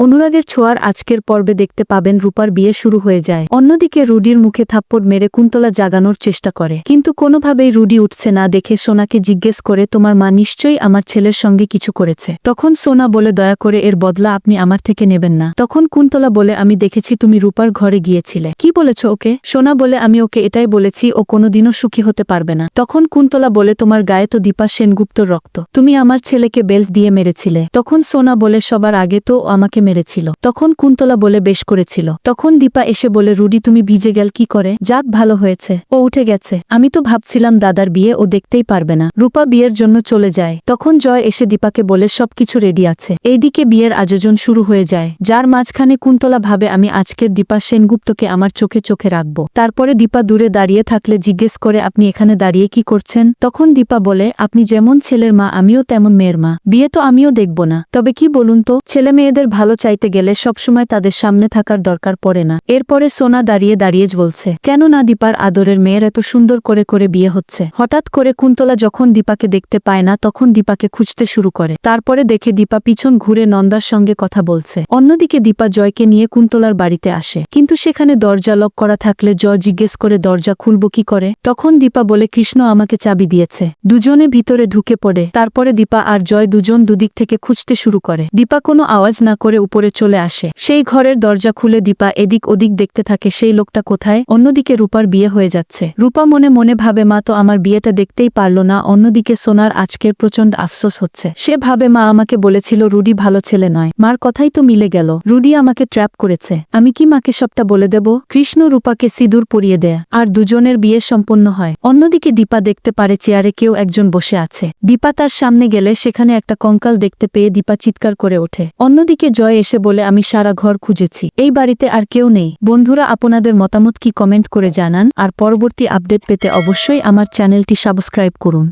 অনুরাগের ছোঁয়ার আজকের পর্বে দেখতে পাবেন রূপার বিয়ে শুরু হয়ে যায়। অন্যদিকে রুডির মুখে থাপ্পড় মেরে কুন্তলা জাগানোর চেষ্টা করে, কিন্তু কোনোভাবেই রুডি উঠছে না দেখে সোনাকে জিজ্ঞেস করে, তোমার মা নিশ্চয়ই আমার ছেলের সঙ্গে কিছু করেছে। তখন সোনা বলে, দয়া করে এর বদলা আপনি আমার থেকে নেবেন না। তখন কুন্তলা বলে, আমি দেখেছি তুমি রূপার ঘরে গিয়েছিলে, কি বলেছ ওকে? সোনা বলে, আমি ওকে এটাই বলেছি ও কোনোদিনও সুখী হতে পারবে না। তখন কুন্তলা বলে, তোমার গায়ে তো দীপা সেনগুপ্তর রক্ত, তুমি আমার ছেলেকে বেল্ট দিয়ে মেরেছিলে। তখন সোনা বলে, সবার আগে তো আমাকে মেরেছিল। তখন কুন্তলা বলে, বেশ করেছিল। তখন দীপা এসে বলে, রুডি তুমি ভিজে গেল কি করে? যাক ভালো হয়েছে ও উঠে গেছে, আমি তো ভাবছিলাম দাদার বিয়ে ও দেখতেই পারবে না। রূপা বিয়ের জন্য চলে যায়। তখন জয় এসে দীপাকে বলে, সবকিছু রেডি আছে। এইদিকে বিয়ের আয়োজন শুরু হয়ে যায়, যার মাঝখানে কুন্তলা ভাবে, আমি আজকের দীপা সেনগুপ্তকে আমার চোখে চোখে রাখবো। তারপরে দীপা দূরে দাঁড়িয়ে থাকলে জিজ্ঞেস করে, আপনি এখানে দাঁড়িয়ে কি করছেন? তখন দীপা বলে, আপনি যেমন ছেলের মা আমিও তেমন মেয়ের মা, বিয়ে তো আমিও দেখব না, তবে কি বলুন তো, ছেলে মেয়েদের ভালো চাইতে গেলে সবসময় তাদের সামনে থাকার দরকার পড়ে না। এরপরে সোনা দাঁড়িয়ে দাঁড়িয়ে বলছে, কেন না দীপার আদরের মেয়ের এত সুন্দর করে করে বিয়ে হচ্ছে। হঠাৎ করে কুন্তলা যখন দীপাকে দেখতে পায় না, তখন দীপাকে খুঁজতে শুরু করে। তারপরে দেখে দীপা পিছন ঘুরে নন্দার সঙ্গে কথা বলছে। অন্যদিকে দীপা জয়কে নিয়ে কুন্তলার বাড়িতে আসে, কিন্তু সেখানে দরজা লক করা থাকলে জয় জিজ্ঞেস করে, দরজা খুলব কি করে? তখন দীপা বলে, কৃষ্ণ আমাকে চাবি দিয়েছে। দুজনে ভিতরে ঢুকে পড়ে। তারপরে দীপা আর জয় দুজন দুদিক থেকে খুঁজতে শুরু করে। দীপা কোনো আওয়াজ না করে উপরে চলে আসে। সেই ঘরের দরজা খুলে দীপা এদিক ওদিক দেখতে থাকে, সেই লোকটা কোথায়? অন্যদিকে রূপার বিয়ে হয়ে যাচ্ছে। রূপা মনে মনে ভাবে, মা তো আমার বিয়েটা দেখতেই পারলো না। অন্যদিকে সোনার আজকের প্রচন্ড আফসোস হচ্ছে। সে ভাবে, মা আমাকে বলেছিল রুডি ভালো ছেলে নয়, মার কথাই তো মিলে গেল, রুডি আমাকে ট্র্যাপ করেছে। আমি কি মাকে সবটা বলে দেব? কৃষ্ণ রূপাকে সিঁদুর পরিয়ে দেয় আর দুজনের বিয়ে সম্পন্ন হয়। অন্যদিকে দীপা দেখতে পারে চেয়ারে কেউ একজন বসে আছে। দীপা তার সামনে গেলে সেখানে একটা কঙ্কাল দেখতে পেয়ে দীপা চিৎকার করে ওঠে। অন্যদিকে জয় এসে বলে, আমি সারা ঘর খুঁজেছি, এই বাড়িতে আর কেউ নেই। বন্ধুরা, আপনাদের মতামত কি কমেন্ট করে জানান, আর পরবর্তী আপডেট পেতে অবশ্যই আমার চ্যানেলটি সাবস্ক্রাইব করুন।